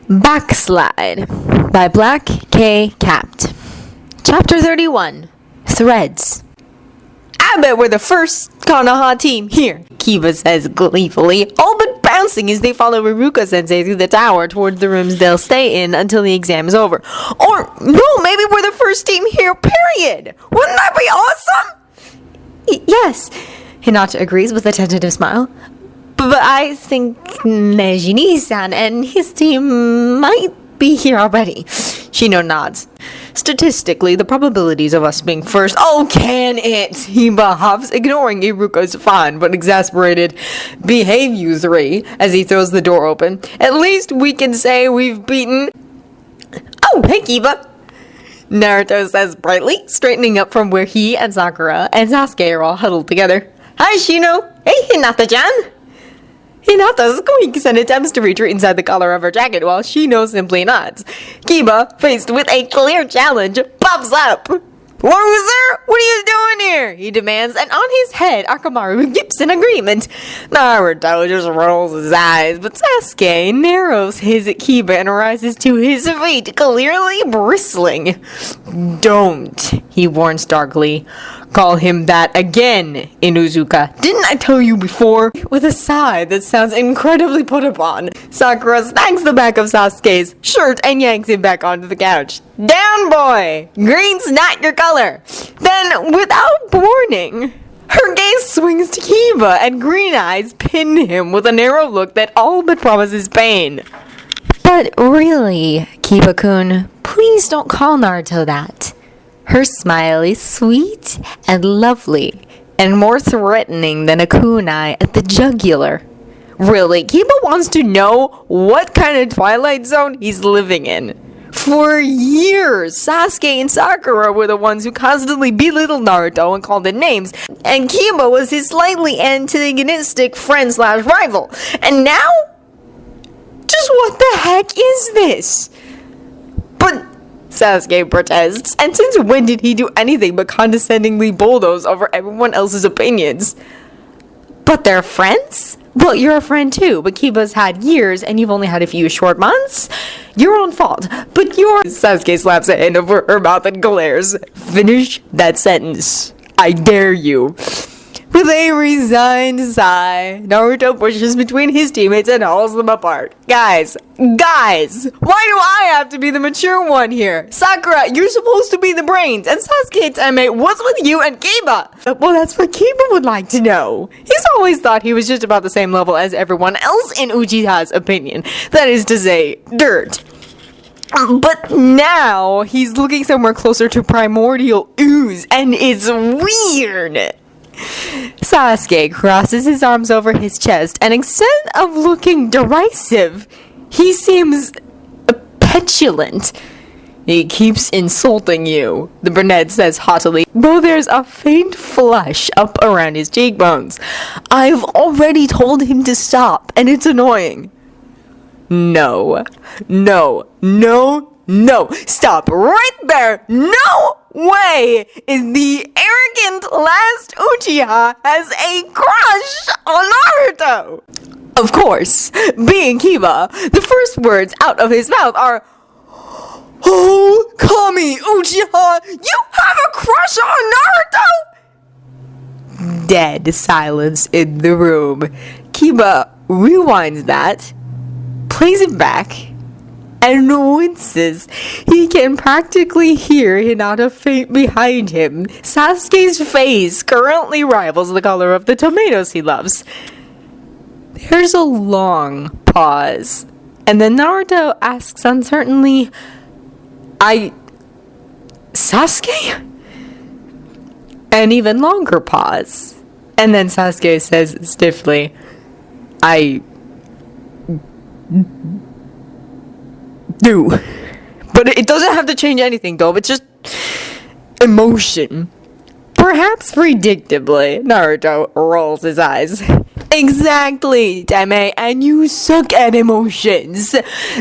Backslide by Black K. Capt. Chapter 31. Threads. I bet we're the first Konoha team here, Kiba says gleefully, all but bouncing as they follow Iruka-sensei through the tower towards the rooms they'll stay in until the exam is over. Or, no, maybe we're the first team here, period! Wouldn't that be awesome? Yes, Hinata agrees with a tentative smile. But I think Nejini-san and his team might be here already. Shino nods. Statistically, the probabilities of us being first... Oh, can it? He huffs, ignoring Iruka's fine but exasperated behave you three as he throws the door open. At least we can say we've beaten... Oh, hey, Kiba! Naruto says brightly, straightening up from where he and Sakura and Sasuke are all huddled together. Hi, Shino! Hey, Hinata-chan! Hinata squeaks and attempts to retreat inside the collar of her jacket while Shino simply nods. Kiba, faced with a clear challenge, pops up. Loser, what are you doing here? He demands, and on his head, Akamaru yips in agreement. Naruto just rolls his eyes, but Sasuke narrows his at Kiba and rises to his feet, clearly bristling. Don't, he warns darkly. Call him that again, Inuzuka. Didn't I tell you before? With a sigh that sounds incredibly put upon, Sakura smacks the back of Sasuke's shirt and yanks him back onto the couch. Down, boy! Green's not your color! Then, without warning, her gaze swings to Kiba and green eyes pin him with a narrow look that all but promises pain. But really, Kiba-kun, please don't call Naruto that. Her smile is sweet and lovely, and more threatening than a kunai at the jugular. Really, Kiba wants to know what kind of Twilight Zone he's living in. For years, Sasuke and Sakura were the ones who constantly belittled Naruto and called him names, and Kiba was his slightly antagonistic friend/rival. And now? Just what the heck is this? But Sasuke protests, and since when did he do anything but condescendingly bulldoze over everyone else's opinions? But they're friends? Well, you're a friend too, but Kiba's had years and you've only had a few short months? Your own fault, but Sasuke slaps a hand over her mouth and glares. Finish that sentence. I dare you. With a resigned sigh, Naruto pushes between his teammates and hauls them apart. Guys, why do I have to be the mature one here? Sakura, you're supposed to be the brains, and Sasuke, teammate, what's with you and Kiba? Well, that's what Kiba would like to know. He's always thought he was just about the same level as everyone else in Uchiha's opinion. That is to say, dirt. But now, he's looking somewhere closer to primordial ooze, and it's weird. Sasuke crosses his arms over his chest, and instead of looking derisive, he seems petulant. He keeps insulting you, the brunette says haughtily, though there's a faint flush up around his cheekbones. I've already told him to stop, and it's annoying. No. Stop right there. No way is the arrogant last Uchiha has a crush on Naruto. Of course, being Kiba, the first words out of his mouth are, Oh, Kami Uchiha, you have a crush on Naruto? Dead silence in the room. Kiba rewinds that, plays it back, and winces. He can practically hear Hinata faint behind him. Sasuke's face currently rivals the color of the tomatoes he loves. There's a long pause, and then Naruto asks uncertainly, Sasuke? An even longer pause, and then Sasuke says stiffly, do. But it doesn't have to change anything though, it's just emotion. Perhaps predictably, Naruto rolls his eyes. Exactly, Dame, and you suck at emotions.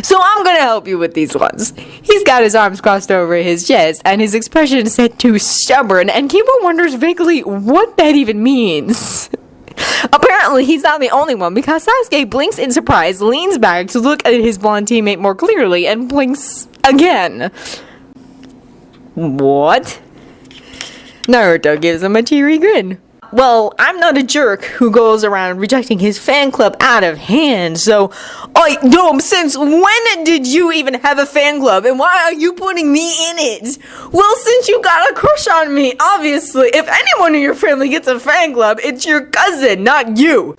So I'm gonna help you with these ones. He's got his arms crossed over his chest, and his expression is set to stubborn, and Kiba wonders vaguely what that even means. Apparently, he's not the only one because Sasuke blinks in surprise, leans back to look at his blonde teammate more clearly, and blinks again. What? Naruto gives him a cheery grin. Well, I'm not a jerk who goes around rejecting his fan club out of hand, so... Dome, since when did you even have a fan club, and why are you putting me in it? Well, since you got a crush on me, obviously, if anyone in your family gets a fan club, it's your cousin, not you.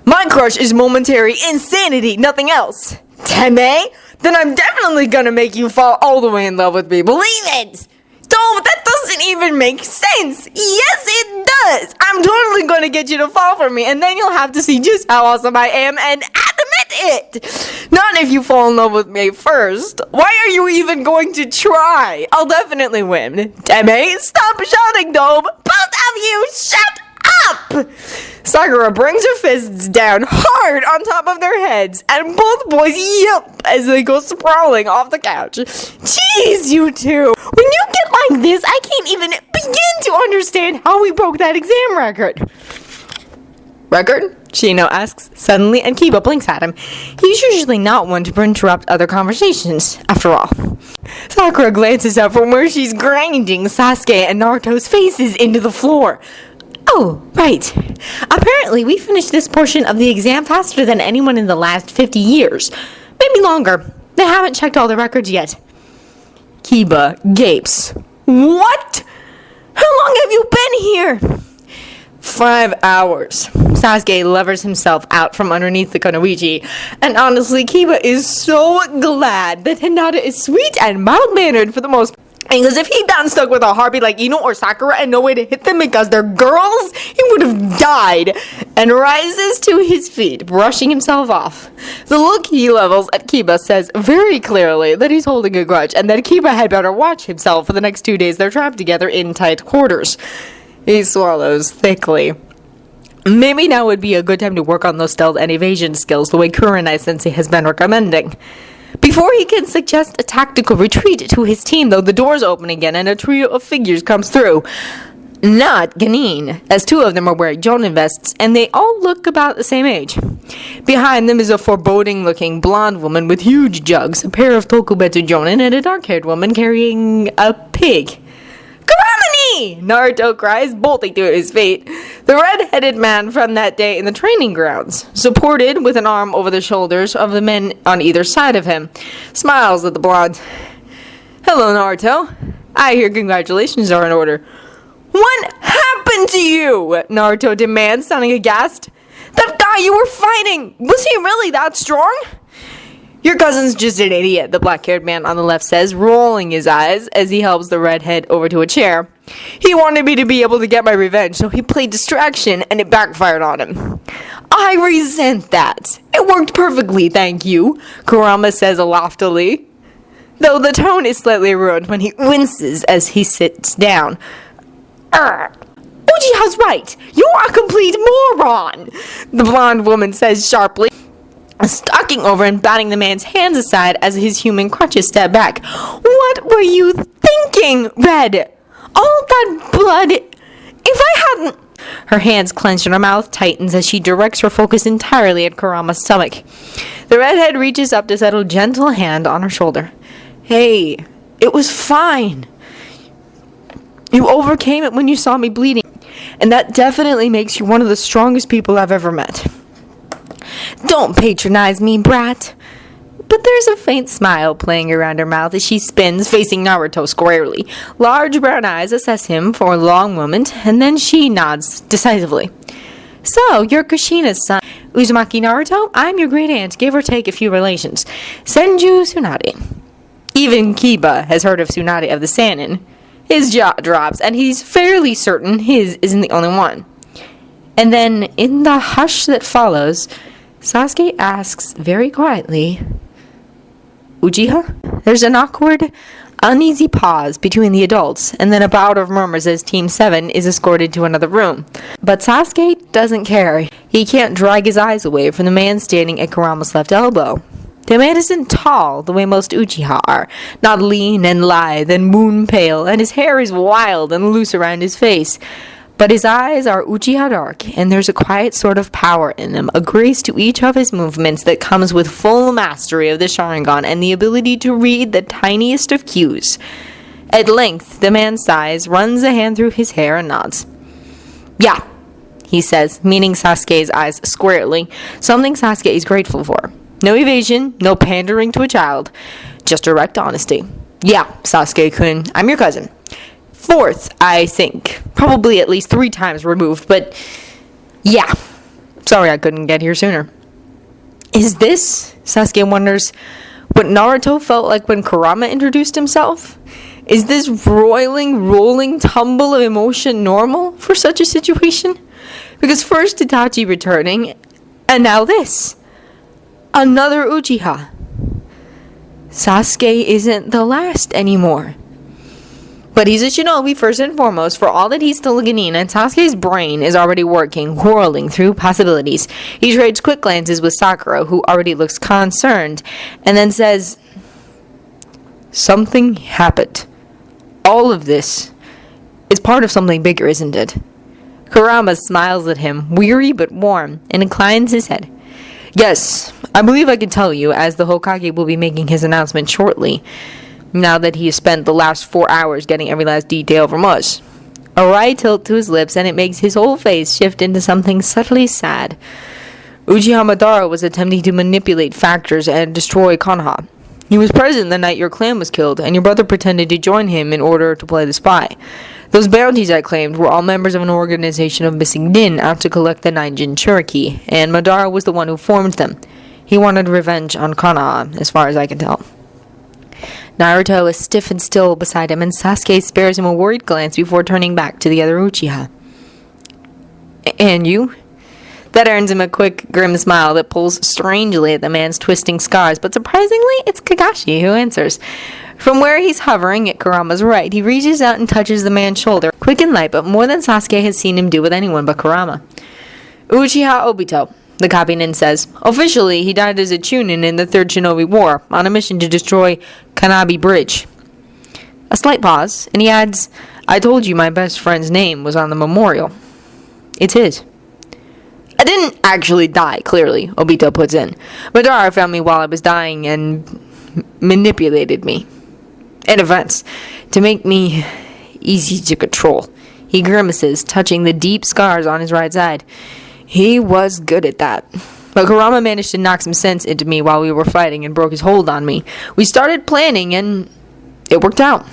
My crush is momentary insanity, nothing else. Teme? Then I'm definitely gonna make you fall all the way in love with me, believe it! Dome, that doesn't even make sense! Yes, it does! I'm totally gonna get you to fall for me, and then you'll have to see just how awesome I am and admit it! Not if you fall in love with me first. Why are you even going to try? I'll definitely win. Teme, stop shouting, Dome! Both of you, shut up! Sakura brings her fists down hard on top of their heads, and both boys yelp as they go sprawling off the couch. Jeez, you two! When you get like this, I can't even begin to understand how we broke that exam record. Record? Shino asks suddenly, and Kiba blinks at him. He's usually not one to interrupt other conversations, after all. Sakura glances up from where she's grinding Sasuke and Naruto's faces into the floor. Oh, right. Apparently, we finished this portion of the exam faster than anyone in the last 50 years. Maybe longer. They haven't checked all the records yet. Kiba gapes. What? How long have you been here? 5 hours. Sasuke levers himself out from underneath the kunoichi, and honestly, Kiba is so glad that Hinata is sweet and mild-mannered for the most part. Because if he'd gotten stuck with a harpy like Ino or Sakura and no way to hit them because they're girls, he would have died. And rises to his feet, brushing himself off. The look he levels at Kiba says very clearly that he's holding a grudge and that Kiba had better watch himself for the next 2 days they're trapped together in tight quarters. He swallows thickly. Maybe now would be a good time to work on those stealth and evasion skills the way Kurenai-sensei has been recommending. Before he can suggest a tactical retreat to his team, though, the doors open again and a trio of figures comes through. Not genin, as 2 of them are wearing jonin vests, and they all look about the same age. Behind them is a foreboding-looking blonde woman with huge jugs, a pair of tokubetsu jonin, and a dark-haired woman carrying a pig. Kuramani! Naruto cries, bolting to his feet. The red-headed man from that day in the training grounds, supported with an arm over the shoulders of the men on either side of him, smiles at the blonde. Hello, Naruto. I hear congratulations are in order. What happened to you? Naruto demands, sounding aghast. That guy you were fighting, was he really that strong? Your cousin's just an idiot, the black-haired man on the left says, rolling his eyes as he helps the redhead over to a chair. He wanted me to be able to get my revenge, so he played distraction, and it backfired on him. I resent that. It worked perfectly, thank you, Kurama says loftily, though the tone is slightly ruined when he winces as he sits down. Uchiha's right. You're a complete moron, the blonde woman says sharply, stalking over and batting the man's hands aside as his human crutches step back. What were you thinking, Red? All that blood... If I hadn't... Her hands clench and her mouth tightens as she directs her focus entirely at Kurama's stomach. The redhead reaches up to settle a gentle hand on her shoulder. Hey, it was fine. You overcame it when you saw me bleeding, and that definitely makes you one of the strongest people I've ever met. Don't patronize me, brat. But there's a faint smile playing around her mouth as she spins, facing Naruto squarely. Large brown eyes assess him for a long moment, and then she nods decisively. So, you're Kushina's son. Uzumaki Naruto? I'm your great aunt, give or take a few relations. Senju Tsunade. Even Kiba has heard of Tsunade of the Sannin. His jaw drops, and he's fairly certain his isn't the only one. And then, in the hush that follows, Sasuke asks very quietly, Uchiha? There's an awkward, uneasy pause between the adults, and then a bout of murmurs as Team 7 is escorted to another room. But Sasuke doesn't care. He can't drag his eyes away from the man standing at Kurama's left elbow. The man isn't tall, the way most Uchiha are, not lean and lithe and moon-pale, and his hair is wild and loose around his face. But his eyes are Uchiha dark, and there's a quiet sort of power in them, a grace to each of his movements that comes with full mastery of the Sharingan and the ability to read the tiniest of cues. At length, the man sighs, runs a hand through his hair, and nods. Yeah, he says, meeting Sasuke's eyes squarely, something Sasuke is grateful for. No evasion, no pandering to a child, just direct honesty. Yeah, Sasuke-kun, I'm your cousin. Fourth, I think. Probably at least 3 times removed, but yeah. Sorry I couldn't get here sooner. Is this, Sasuke wonders, what Naruto felt like when Kurama introduced himself? Is this rolling tumble of emotion normal for such a situation? Because first Itachi returning, and now this. Another Uchiha. Sasuke isn't the last anymore. But he's a shinobi first and foremost, for all that he's still a genin, and Sasuke's brain is already working, whirling through possibilities. He trades quick glances with Sakura, who already looks concerned, and then says, something happened. All of this is part of something bigger, isn't it? Kurama smiles at him, weary but warm, and inclines his head. Yes, I believe I can tell you, as the Hokage will be making his announcement shortly, now that he has spent the last 4 hours getting every last detail from us. A wry tilt to his lips, and it makes his whole face shift into something subtly sad. Uchiha Madara was attempting to manipulate factors and destroy Konoha. He was present the night your clan was killed, and your brother pretended to join him in order to play the spy. Those bounties I claimed were all members of an organization of missing-nin out to collect the 9 Jinchuriki, and Madara was the one who formed them. He wanted revenge on Konoha, as far as I can tell. Naruto is stiff and still beside him, and Sasuke spares him a worried glance before turning back to the other Uchiha. And you? That earns him a quick, grim smile that pulls strangely at the man's twisting scars, but surprisingly, it's Kakashi who answers. From where he's hovering at Kurama's right, he reaches out and touches the man's shoulder, quick and light, but more than Sasuke has seen him do with anyone but Kurama. Uchiha Obito, the copy nin says. Officially, he died as a chunin in the Third Shinobi War, on a mission to destroy Kanabi Bridge. A slight pause, and he adds, I told you my best friend's name was on the memorial. It's his. I didn't actually die, clearly, Obito puts in. Madara found me while I was dying and manipulated me. In offense, to make me easy to control. He grimaces, touching the deep scars on his right side. He was good at that. But Kurama managed to knock some sense into me while we were fighting and broke his hold on me. We started planning and it worked out.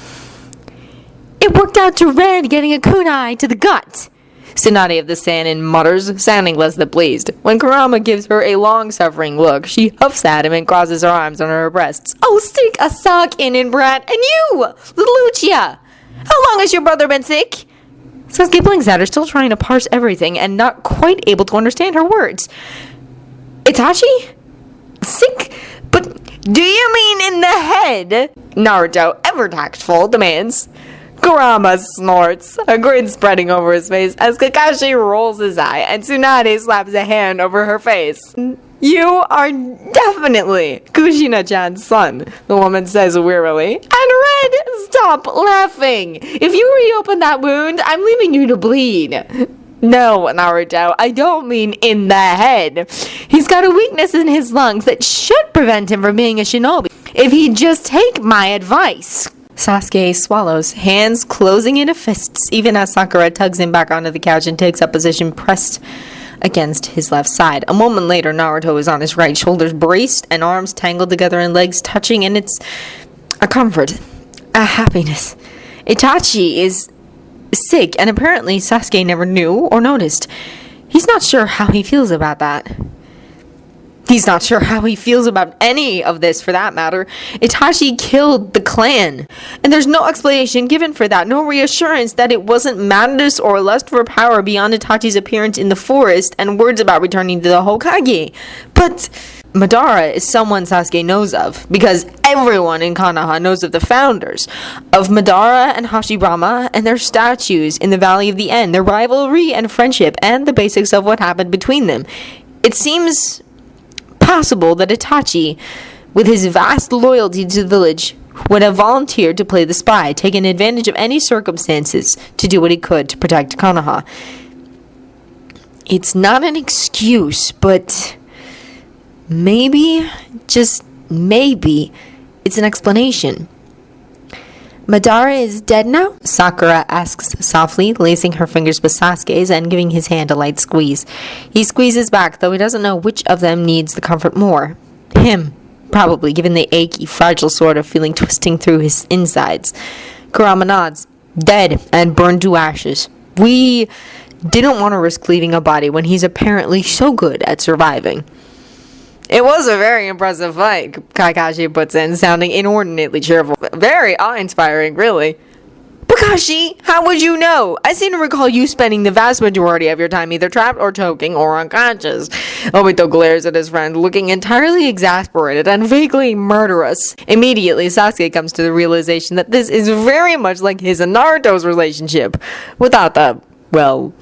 It worked out to Red getting a kunai to the gut. Tsunade of the Sannin mutters, sounding less than pleased. When Kurama gives her a long-suffering look, she huffs at him and crosses her arms on her breasts. Oh, stick a sock in, brat, and you, little Uchiha! How long has your brother been sick? Sasuke blinks at her, still trying to parse everything and not quite able to understand her words. Itachi? Sick? But do you mean in the head? Naruto, ever tactful, demands. Kurama snorts, a grin spreading over his face as Kakashi rolls his eye and Tsunade slaps a hand over her face. You are definitely Kushina-chan's son, the woman says wearily. And Red, stop laughing. If you reopen that wound, I'm leaving you to bleed. No, Naruto, I don't mean in the head. He's got a weakness in his lungs that should prevent him from being a shinobi if he'd just take my advice. Sasuke swallows, hands closing into fists, even as Sakura tugs him back onto the couch and takes up position pressed against his left side. A moment later, Naruto is on his right, shoulders braced and arms tangled together and legs touching, and it's a comfort, a happiness. Itachi is sick, and apparently Sasuke never knew or noticed. He's not sure how he feels about that. He's not sure how he feels about any of this, for that matter. Itachi killed the clan, and there's no explanation given for that, no reassurance that it wasn't madness or lust for power beyond Itachi's appearance in the forest and words about returning to the Hokage. But Madara is someone Sasuke knows of, because everyone in Konoha knows of the founders, of Madara and Hashirama and their statues in the Valley of the End, their rivalry and friendship, and the basics of what happened between them. It seems possible that Itachi, with his vast loyalty to the village, would have volunteered to play the spy, taking advantage of any circumstances to do what he could to protect Konoha. It's not an excuse, but maybe, just maybe, it's an explanation. Madara is dead now? Sakura asks softly, lacing her fingers with Sasuke's and giving his hand a light squeeze. He squeezes back, though he doesn't know which of them needs the comfort more. Him, probably, given the achy, fragile sort of feeling twisting through his insides. Kurama nods. Dead and burned to ashes. We didn't want to risk leaving a body when he's apparently so good at surviving. It was a very impressive fight, Kakashi puts in, sounding inordinately cheerful. Very awe-inspiring, really. Kakashi, how would you know? I seem to recall you spending the vast majority of your time either trapped or choking or unconscious. Obito glares at his friend, looking entirely exasperated and vaguely murderous. Immediately, Sasuke comes to the realization that this is very much like his and Naruto's relationship, without the, well,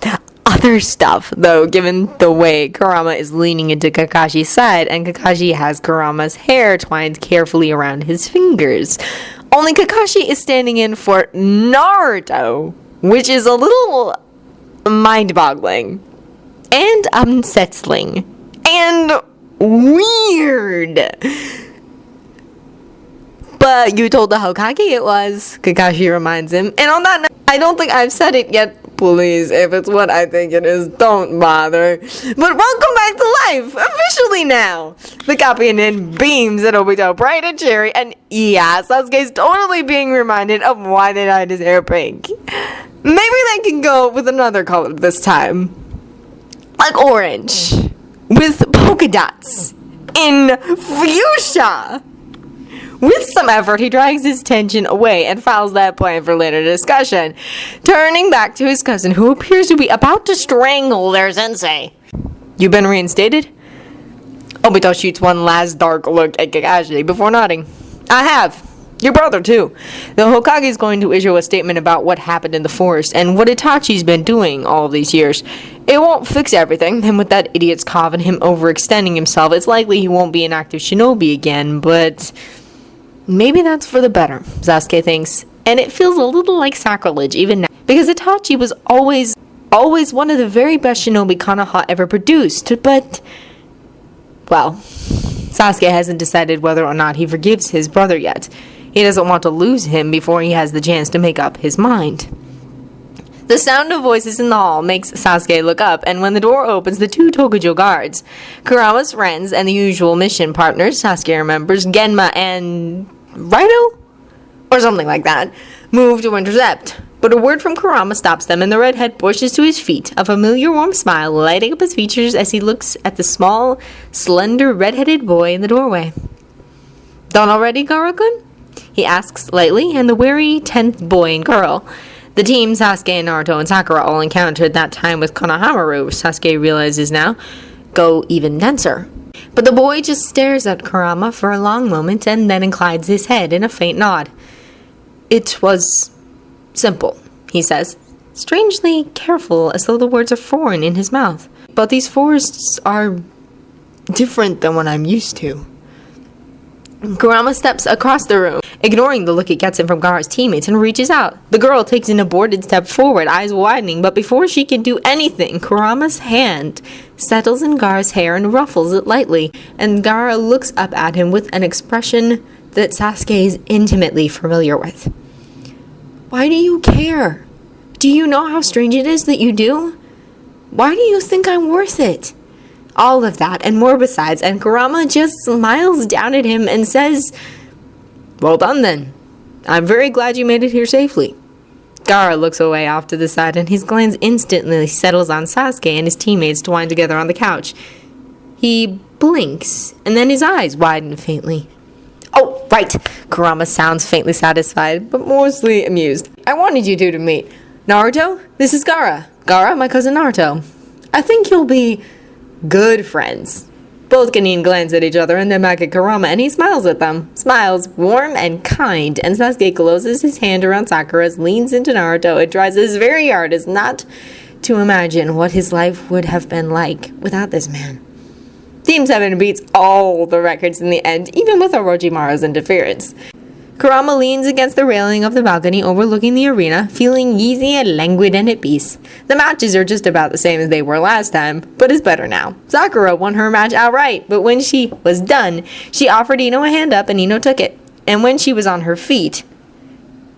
other stuff, though, given the way Kurama is leaning into Kakashi's side and Kakashi has Kurama's hair twined carefully around his fingers. Only Kakashi is standing in for Naruto, which is a little mind-boggling and unsettling and weird. But you told the Hokage it was, Kakashi reminds him. And on that note, I don't think I've said it yet. Please, if it's what I think it is, don't bother. But welcome back to life, officially now. The Kapianin beams at Obito, bright and cheery, and yeah, Sasuke's totally being reminded of why they dyed his hair pink. Maybe they can go with another color this time. Like orange, with polka dots, in fuchsia. With some effort, he drags his tension away and files that plan for later discussion, turning back to his cousin, who appears to be about to strangle their sensei. You been reinstated? Obito shoots one last dark look at Kakashi before nodding. I have. Your brother, too. The Hokage is going to issue a statement about what happened in the forest and what Itachi's been doing all these years. It won't fix everything, and with that idiot's cough and him overextending himself, it's likely he won't be an active shinobi again, but maybe that's for the better, Sasuke thinks, and it feels a little like sacrilege even now, because Itachi was always one of the very best shinobi Konoha ever produced, but, well, Sasuke hasn't decided whether or not he forgives his brother yet. He doesn't want to lose him before he has the chance to make up his mind. The sound of voices in the hall makes Sasuke look up, and when the door opens, the two Tokujo guards, Kurama's friends and the usual mission partners, Sasuke remembers, Genma and Raito? Or something like that, move to intercept. But a word from Kurama stops them, and the redhead pushes to his feet, a familiar warm smile lighting up his features as he looks at the small, slender, redheaded boy in the doorway. Done already, Gaara-kun? He asks lightly, and the wary 10th boy and girl, the team Sasuke and Naruto and Sakura all encountered that time with Konohamaru, Sasuke realizes now, go even denser. But the boy just stares at Kurama for a long moment and then inclines his head in a faint nod. It was simple, he says, strangely careful, as though the words are foreign in his mouth. But these forests are different than what I'm used to. Kurama steps across the room, ignoring the look he gets from Gaara's teammates, and reaches out. The girl takes an aborted step forward, eyes widening, but before she can do anything, Kurama's hand settles in Gaara's hair and ruffles it lightly, and Gaara looks up at him with an expression that Sasuke is intimately familiar with. Why do you care? Do you know how strange it is that you do? Why do you think I'm worth it? All of that, and more besides, and Kurama just smiles down at him and says, well done then. I'm very glad you made it here safely. Gaara looks away off to the side, and his glance instantly settles on Sasuke and his teammates twined together on the couch. He blinks, and then his eyes widen faintly. Oh, right! Kurama sounds faintly satisfied, but mostly amused. I wanted you two to meet. Naruto, this is Gaara. Gaara, my cousin Naruto. I think you'll be good friends. Both genin glance at each other and then back at Kurama, and he smiles at them. Smiles, warm and kind, and Sasuke closes his hand around Sakura's, leans into Naruto, and tries his very hardest not to imagine what his life would have been like without this man. Team 7 beats all the records in the end, even with Orochimaru's interference. Kurama leans against the railing of the balcony overlooking the arena, feeling easy and languid and at peace. The matches are just about the same as they were last time, but is better now. Sakura won her match outright, but when she was done, she offered Ino a hand up and Ino took it. And when she was on her feet,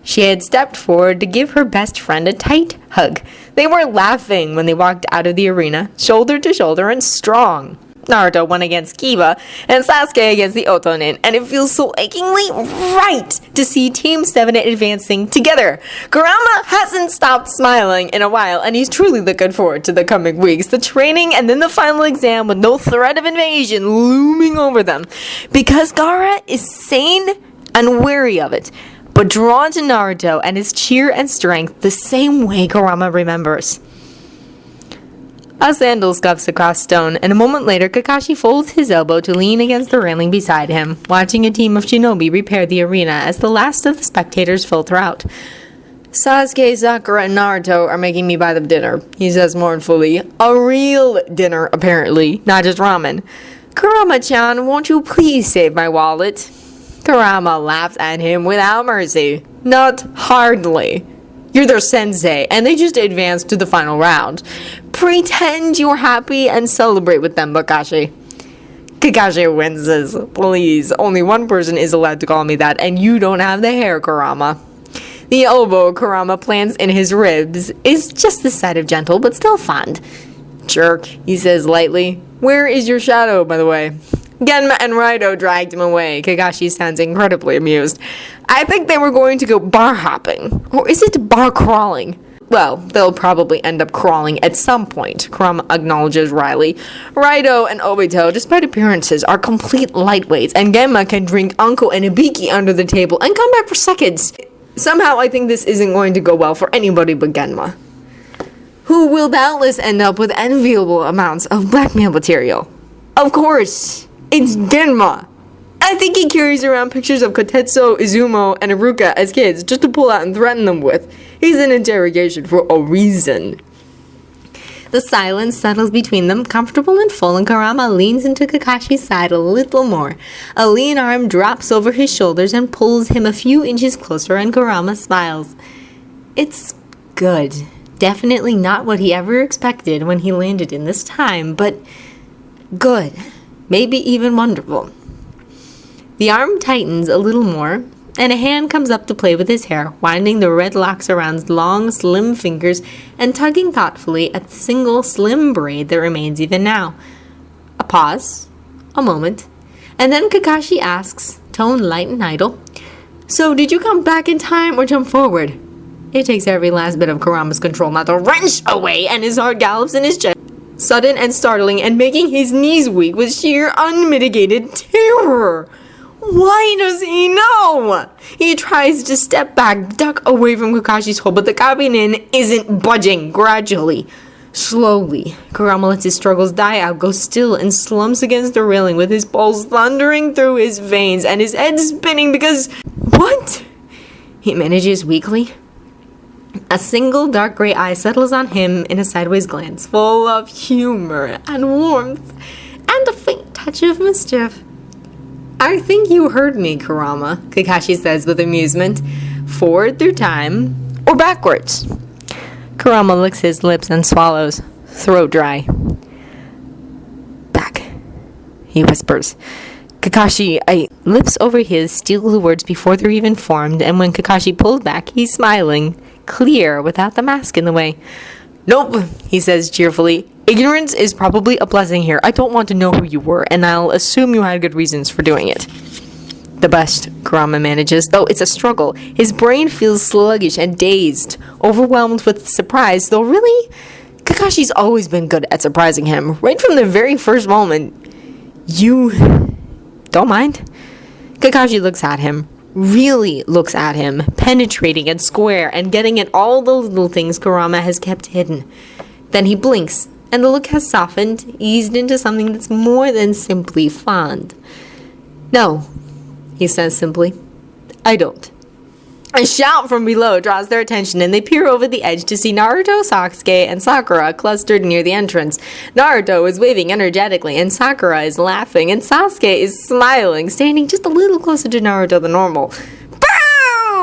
she had stepped forward to give her best friend a tight hug. They were laughing when they walked out of the arena, shoulder to shoulder and strong. Naruto won against Kiba and Sasuke against the Otonin, and it feels so achingly right to see Team 7 advancing together. Kurama hasn't stopped smiling in a while, and he's truly looking forward to the coming weeks, the training, and then the final exam with no threat of invasion looming over them. Because Gaara is sane and wary of it, but drawn to Naruto and his cheer and strength the same way Kurama remembers. A sandal scuffs across stone, and a moment later Kakashi folds his elbow to lean against the railing beside him, watching a team of shinobi repair the arena as the last of the spectators filter out. Sasuke, Sakura, and Naruto are making me buy them dinner, he says mournfully. A real dinner, apparently, not just ramen. Kurama-chan, won't you please save my wallet? Kurama laughs at him without mercy. Not hardly. You're their sensei, and they just advanced to the final round. Pretend you're happy and celebrate with them, Kakashi. Kakashi winces. Please, only one person is allowed to call me that, and you don't have the hair, Kurama. The elbow Kurama plants in his ribs is just the side of gentle, but still fond. Jerk, he says lightly. Where is your shadow, by the way? Genma and Raido dragged him away. Kakashi sounds incredibly amused. I think they were going to go bar hopping. Or is it bar crawling? Well, they'll probably end up crawling at some point, Kurama acknowledges wryly. Raido and Obito, despite appearances, are complete lightweights, and Genma can drink Anko and Ibiki under the table and come back for seconds. Somehow I think this isn't going to go well for anybody but Genma, who will doubtless end up with enviable amounts of blackmail material. Of course, it's Genma. I think he carries around pictures of Kotetsu, Izumo, and Iruka as kids just to pull out and threaten them with. He's in interrogation for a reason. The silence settles between them, comfortable and full, and Kurama leans into Kakashi's side a little more. A lean arm drops over his shoulders and pulls him a few inches closer, and Kurama smiles. It's good. Definitely not what he ever expected when he landed in this time, but good. Maybe even wonderful. The arm tightens a little more, and a hand comes up to play with his hair, winding the red locks around long, slim fingers and tugging thoughtfully at the single, slim braid that remains even now. A pause, a moment, and then Kakashi asks, tone light and idle, So, did you come back in time or jump forward? It takes every last bit of Kurama's control not to wrench away, and his heart gallops in his chest, sudden and startling, and making his knees weak with sheer, unmitigated terror. Why does he know? He tries to step back, duck away from Kakashi's hold, but the genin isn't budging. Gradually, slowly, Kurama lets his struggles die out, goes still, and slumps against the railing with his pulse thundering through his veins and his head spinning because... What? He manages weakly. A single dark gray eye settles on him in a sideways glance, full of humor and warmth, and a faint touch of mischief. I think you heard me, Kurama, Kakashi says with amusement. Forward through time, or backwards? Kurama licks his lips and swallows, throat dry. Back, he whispers. Kakashi, lips over his, steal the words before they're even formed, and when Kakashi pulls back, he's smiling, clear, without the mask in the way. Nope, he says cheerfully. Ignorance is probably a blessing here. I don't want to know who you were, and I'll assume you had good reasons for doing it. The best, Kurama manages, though it's a struggle. His brain feels sluggish and dazed, overwhelmed with surprise, though really, Kakashi's always been good at surprising him, right from the very first moment. You... don't mind? Kakashi looks at him, really looks at him, penetrating and square, and getting at all the little things Kurama has kept hidden. Then he blinks, and the look has softened, eased into something that's more than simply fond. No, he says simply. I don't. A shout from below draws their attention, and they peer over the edge to see Naruto, Sasuke, and Sakura clustered near the entrance. Naruto is waving energetically, and Sakura is laughing, and Sasuke is smiling, standing just a little closer to Naruto than normal.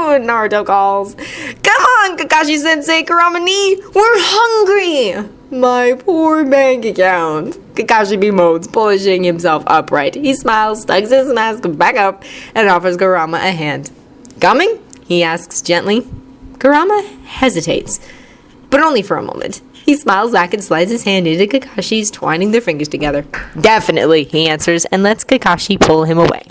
Naruto calls. Come on, Kakashi-sensei, Kurama-ni, we're hungry! My poor bank account. Kakashi bemoans, pushing himself upright. He smiles, tugs his mask back up, and offers Kurama a hand. Coming? He asks gently. Kurama hesitates, but only for a moment. He smiles back and slides his hand into Kakashi's, twining their fingers together. Definitely, he answers, and lets Kakashi pull him away.